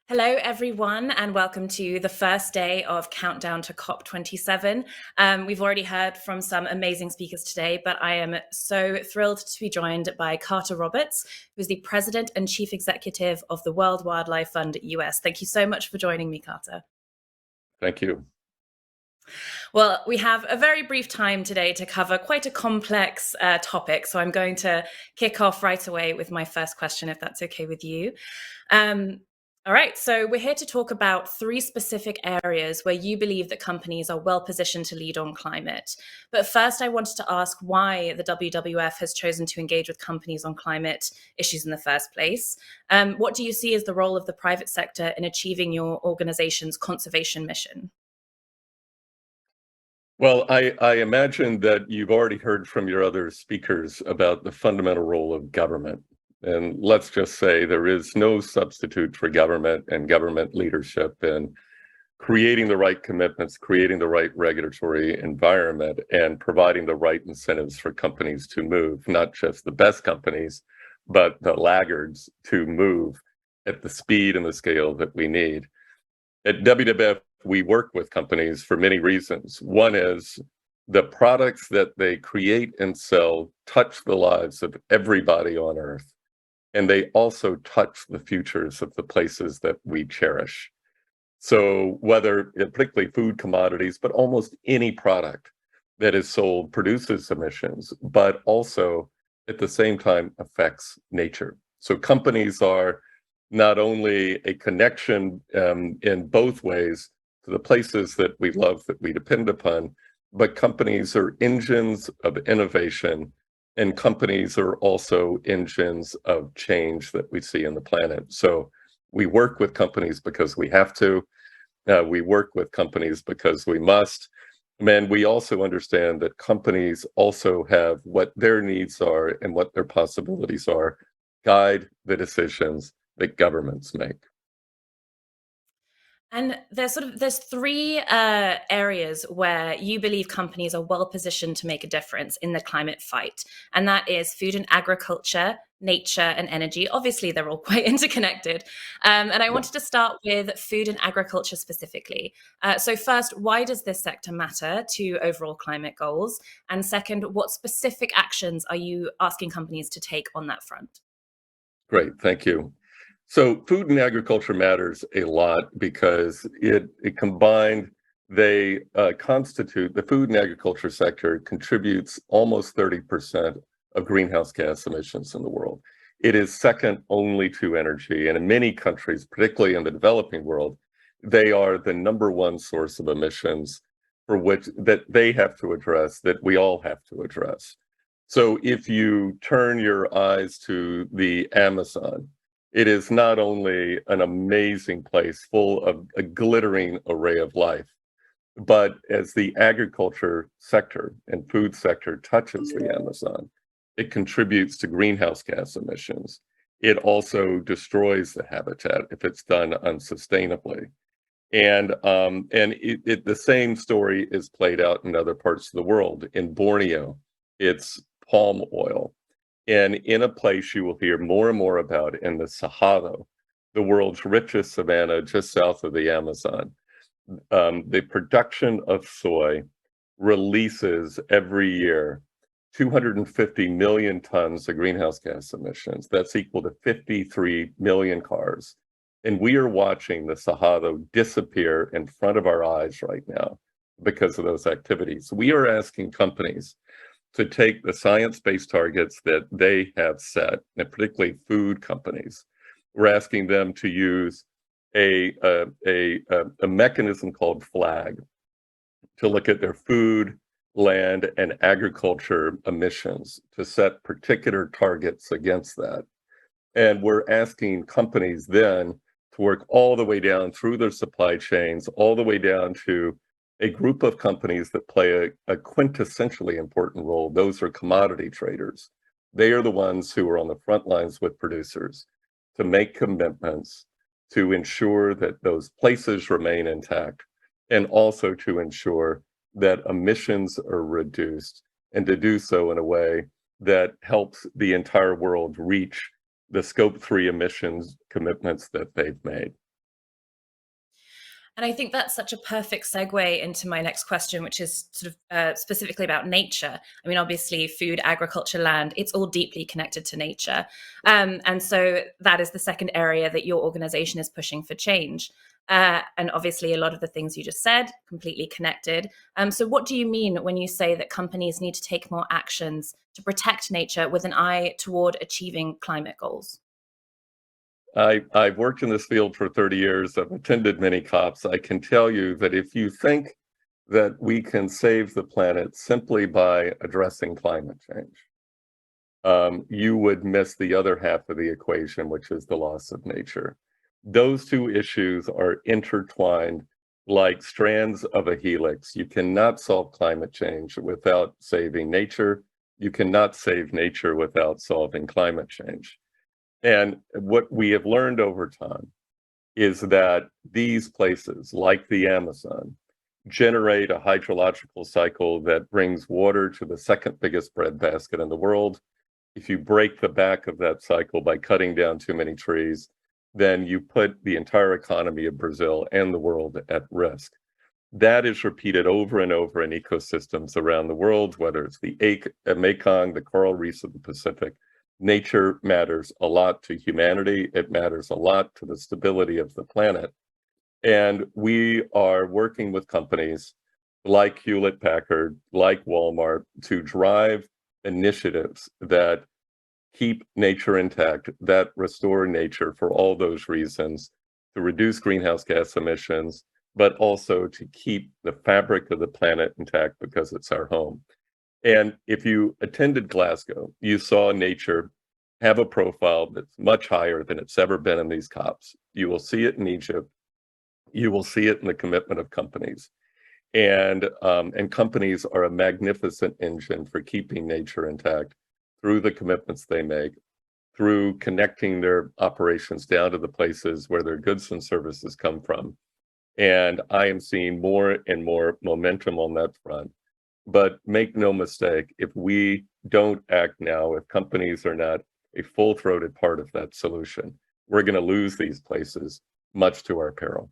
Hello, everyone, and welcome to the first day of Countdown to COP27. We've already heard from some amazing speakers today, but I am so thrilled to be joined by Carter Roberts, who's the President and Chief Executive of the World Wildlife Fund US. Thank you so much for joining me, Carter. Thank you. Well, we have a very brief time today to cover quite a complex topic, so I'm going to kick off right away with my first question, if that's okay with you. All right, so we're here to talk about three specific areas where you believe that companies are well positioned to lead on climate. But first, I wanted to ask why the WWF has chosen to engage with companies on climate issues in the first place. What do you see as the role of the private sector in achieving your organization's conservation mission? Well, I imagine that you've already heard from your other speakers about the fundamental role of government. And let's just say there is no substitute for government and government leadership in creating the right commitments, creating the right regulatory environment, and providing the right incentives for companies to move, not just the best companies, but the laggards to move at the speed and the scale that we need. At WWF, we work with companies for many reasons. One is the products that they create and sell touch the lives of everybody on Earth, and they also touch the futures of the places that we cherish. So whether, particularly food commodities, but almost any product that is sold produces emissions, but also at the same time affects nature. So companies are not only a connection in both ways to the places that we love, that we depend upon, but companies are engines of innovation, and companies are also engines of change that we see in the planet. So we work with companies because we have to. We work with companies because we must. And we also understand that companies also have what their needs are and what their possibilities are, guide the decisions that governments make. And there's three areas where you believe companies are well positioned to make a difference in the climate fight, and that is food and agriculture, nature, and energy. Obviously, they're all quite interconnected. And I Yeah. wanted to start with food and agriculture specifically. So first, why does this sector matter to overall climate goals? And second, what specific actions are you asking companies to take on that front? Great, thank you. So food and agriculture matters a lot because it combined, they constitute, the food and agriculture sector contributes almost 30% of greenhouse gas emissions in the world. It is second only to energy. And in many countries, particularly in the developing world, they are the number one source of emissions for which that they have to address, that we all have to address. So if you turn your eyes to the Amazon, it is not only an amazing place full of a glittering array of life, but as the agriculture sector and food sector touches the Amazon, it contributes to greenhouse gas emissions. It also destroys the habitat if it's done unsustainably. And the same story is played out in other parts of the world. In Borneo, it's palm oil. And in a place you will hear more and more about in the Cerrado, the world's richest savanna just south of the Amazon. The production of soy releases every year 250 million tons of greenhouse gas emissions. That's equal to 53 million cars. And we are watching the Cerrado disappear in front of our eyes right now because of those activities. We are asking companies to take the science-based targets that they have set, and particularly food companies. We're asking them to use a mechanism called FLAG to look at their food, land, and agriculture emissions to set particular targets against that. And we're asking companies then to work all the way down through their supply chains, all the way down to a group of companies that play a quintessentially important role. Those are commodity traders. They are the ones who are on the front lines with producers to make commitments to ensure that those places remain intact, and also to ensure that emissions are reduced, and to do so in a way that helps the entire world reach the Scope 3 emissions commitments that they've made. And I think that's such a perfect segue into my next question, which is sort of specifically about nature. I mean, obviously, food, agriculture, land, it's all deeply connected to nature. And so that is the second area that your organization is pushing for change. And obviously, a lot of the things you just said, completely connected. So, what do you mean when you say that companies need to take more actions to nature with an eye toward achieving climate goals? I've worked in this field for 30 years. I've attended many COPs. I can tell you that if you think that we can save the planet simply by addressing climate change, you would miss the other half of the equation, which is the loss of nature. Those two issues are intertwined like strands of a helix. You cannot solve climate change without saving nature. You cannot save nature without solving climate change. And what we have learned over time is that these places, like the Amazon, generate a hydrological cycle that brings water to the second biggest breadbasket in the world. If you break the back of that cycle by cutting down too many trees, then you put the entire economy of Brazil and the world at risk. That is repeated over and over in ecosystems around the world, whether it's the Mekong, the coral reefs of the Pacific. Nature matters a lot to humanity. It matters a lot to the stability of the planet. And we are working with companies like Hewlett Packard, like Walmart, to drive initiatives that keep nature intact, that restore nature for all those reasons, to reduce greenhouse gas emissions, but also to keep the fabric of the planet intact because it's our home. And if you attended Glasgow, you saw nature have a profile that's much higher than it's ever been in these COPs. You will see it in Egypt. You will see it in the commitment of companies. And companies are a magnificent engine for keeping nature intact through the commitments they make, through connecting their operations down to the places where their goods and services come from. And I am seeing more and more momentum on that front. But make no mistake, if we don't act now, if companies are not a full-throated part of that solution, we're going to lose these places, much to our peril.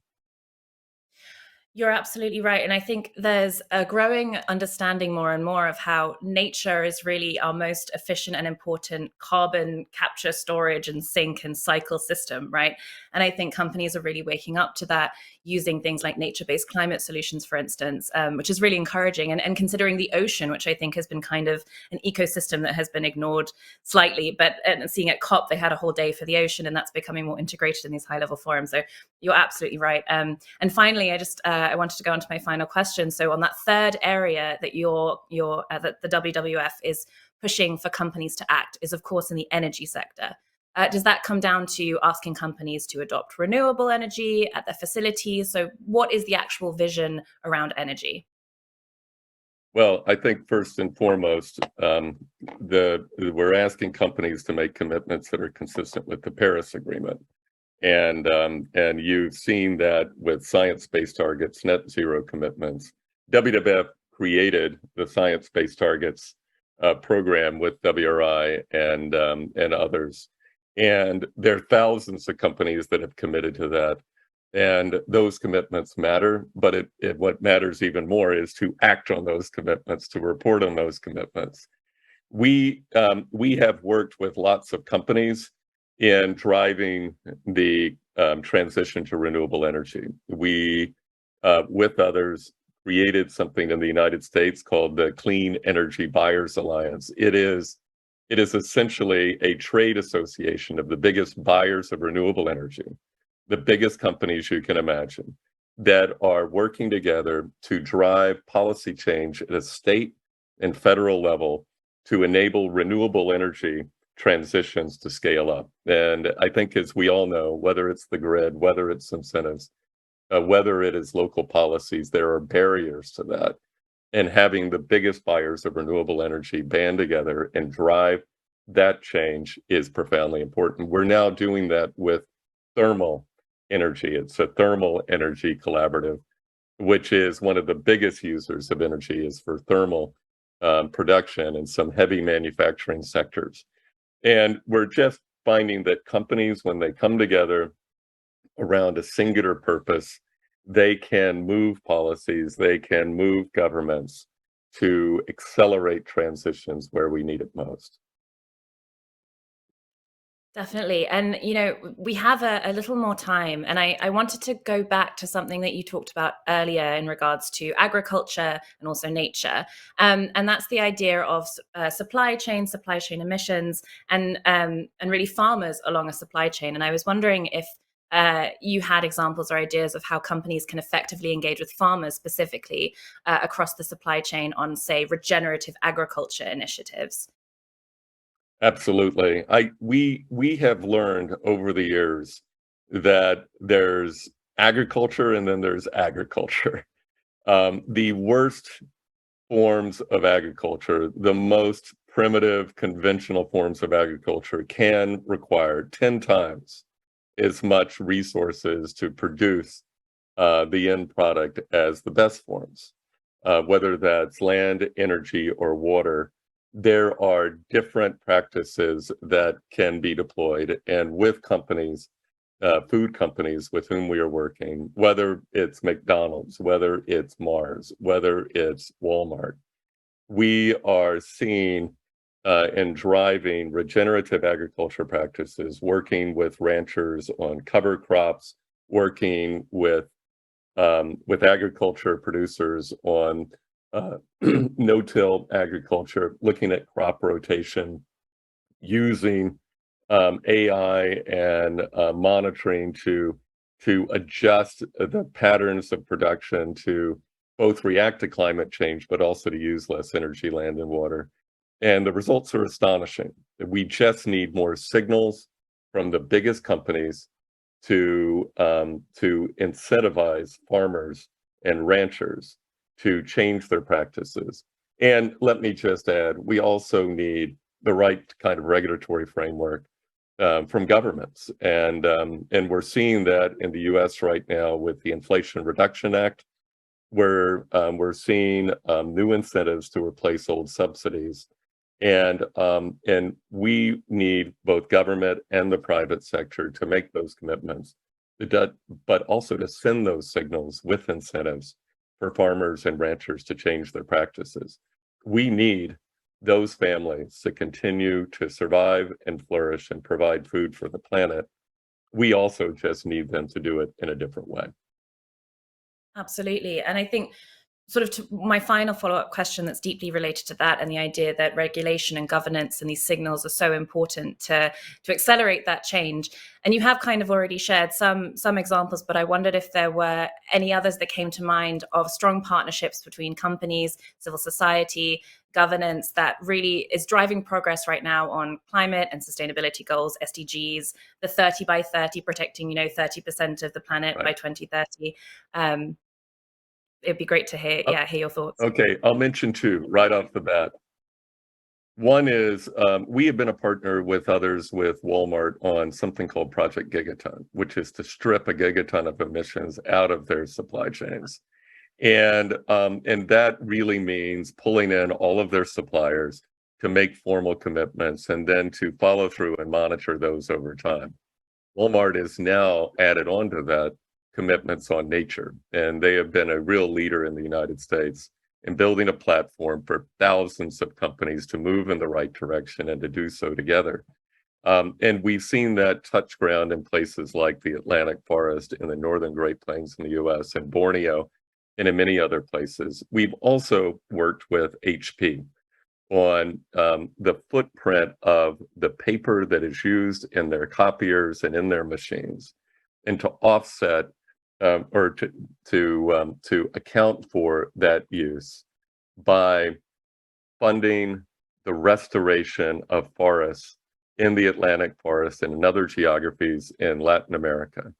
You're absolutely right. And I think there's a growing understanding more and more of how nature is really our most efficient and important carbon capture, storage, and sink and cycle system, right? And I think companies are really waking up to that, using things like nature-based climate solutions, for instance, which is really encouraging. And considering the ocean, which I think has been kind of an ecosystem that has been ignored slightly. But seeing at COP, they had a whole day for the ocean, and that's becoming more integrated in these high-level forums. So you're absolutely right. And finally, I wanted to go on to my final question. So on that third area that that the WWF is pushing for companies to act is, of course, in the energy sector. Does that come down to asking companies to adopt renewable energy at their facilities? So what is the actual vision around energy? Well, I think first and foremost, we're asking companies to make commitments that are consistent with the Paris Agreement. And you've seen that with science-based targets, net zero commitments. WWF created the science-based targets program with WRI and others. And there are thousands of companies that have committed to that. And those commitments matter, but what matters even more is to act on those commitments, to report on those commitments. We have worked with lots of companies in driving the transition to renewable energy. We, with others, created something in the United States called the Clean Energy Buyers Alliance. It is essentially a trade association of the biggest buyers of renewable energy, the biggest companies you can imagine, that are working together to drive policy change at a state and federal level to enable renewable energy transitions to scale up. And I think, as we all know, whether it's the grid, whether it's incentives, whether it is local policies, there are barriers to that. And having the biggest buyers of renewable energy band together and drive that change is profoundly important. We're now doing that with thermal energy. It's a thermal energy collaborative, which is one of the biggest users of energy is for thermal production in some heavy manufacturing sectors. And we're just finding that companies, when they come together around a singular purpose, they can move policies, they can move governments to accelerate transitions where we need it most. Definitely. And, we have a little more time. And I wanted to go back to something that you talked about earlier in regards to agriculture and also nature. And that's the idea of supply chain emissions, and really farmers along a supply chain. And I was wondering if you had examples or ideas of how companies can effectively engage with farmers specifically across the supply chain on, say, regenerative agriculture initiatives. Absolutely. We have learned over the years that there's agriculture and then there's agriculture. The worst forms of agriculture, the most primitive, conventional forms of agriculture, can require 10 times as much resources to produce the end product as the best forms, whether that's land, energy, or water. There are different practices that can be deployed, and with companies, food companies with whom we are working, whether it's McDonald's, whether it's Mars, whether it's Walmart, we are seeing and driving regenerative agriculture practices, working with ranchers on cover crops, working with agriculture producers on no-till agriculture, looking at crop rotation, using AI and monitoring to adjust the patterns of production to both react to climate change, but also to use less energy, land, and water. And the results are astonishing. We just need more signals from the biggest companies to incentivize farmers and ranchers to change their practices. And let me just add, we also need the right kind of regulatory framework from governments, and we're seeing that in the U.S. right now with the Inflation Reduction Act, where we're seeing new incentives to replace old subsidies. And we need both government and the private sector to make those commitments, but also to send those signals with incentives for farmers and ranchers to change their practices. We need those families to continue to survive and flourish and provide food for the planet. We also just need them to do it in a different way. Absolutely. And I think sort of to my final follow-up question that's deeply related to that, and the idea that regulation and governance and these signals are so important to accelerate that change. And you have kind of already shared some examples, but I wondered if there were any others that came to mind of strong partnerships between companies, civil society, governance that really is driving progress right now on climate and sustainability goals, SDGs, the 30 by 30, protecting 30% of the planet by Right. 2030. It'd be great to hear, Uh, hear your thoughts. Okay, I'll mention two right off the bat. One is we have been a partner with others with Walmart on something called Project Gigaton, which is to strip a gigaton of emissions out of their supply chains. And that really means pulling in all of their suppliers to make formal commitments and then to follow through and monitor those over time. Walmart is now added on to that commitments on nature, and they have been a real leader in the United States in building a platform for thousands of companies to move in the right direction and to do so together. And we've seen that touch ground in places like the Atlantic forest in the northern Great Plains in the US and Borneo and in many other places. We've also worked with HP on the footprint of the paper that is used in their copiers and in their machines, and to offset or to account for that use by funding the restoration of forests in the Atlantic forest and in other geographies in Latin America.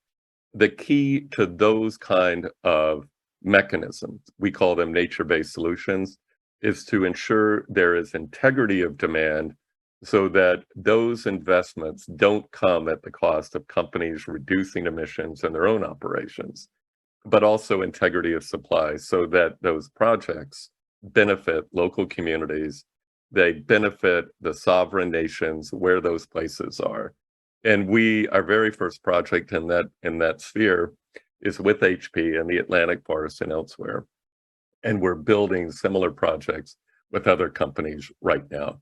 The key to those kind of mechanisms, we call them nature-based solutions, is to ensure there is integrity of demand so that those investments don't come at the cost of companies reducing emissions in their own operations, but also integrity of supply so that those projects benefit local communities, they benefit the sovereign nations where those places are. And our very first project in that sphere is with HP in the Atlantic Forest and elsewhere. And we're building similar projects with other companies right now.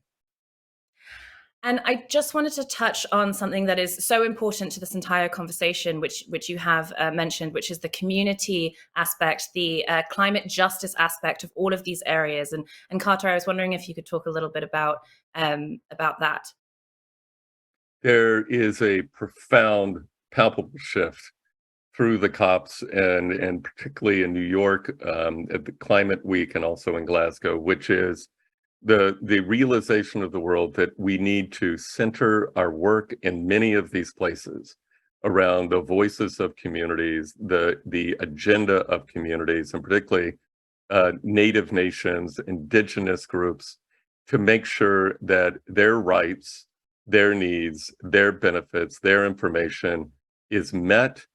And I just wanted to touch on something that is so important to this entire conversation, which you have mentioned, which is the community aspect, the climate justice aspect of all of these areas. And Carter, I was wondering if you could talk a little bit about that. There is a profound, palpable shift through the COPs and particularly in New York at the Climate Week and also in Glasgow, which is the realization of the world that we need to center our work in many of these places around the voices of communities, the agenda of communities, and particularly Native nations, indigenous groups, to make sure that their rights, their needs, their benefits, their information is met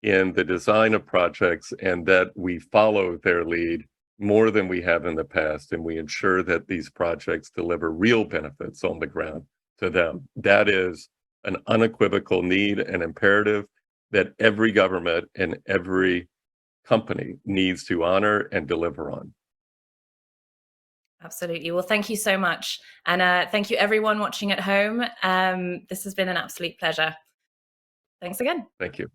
in the design of projects, and that we follow their lead more than we have in the past, and we ensure that these projects deliver real benefits on the ground to them. That is an unequivocal need and imperative that every government and every company needs to honor and deliver on. Absolutely. Well, thank you so much. And thank you, everyone watching at home. This has been an absolute pleasure. Thanks again. Thank you.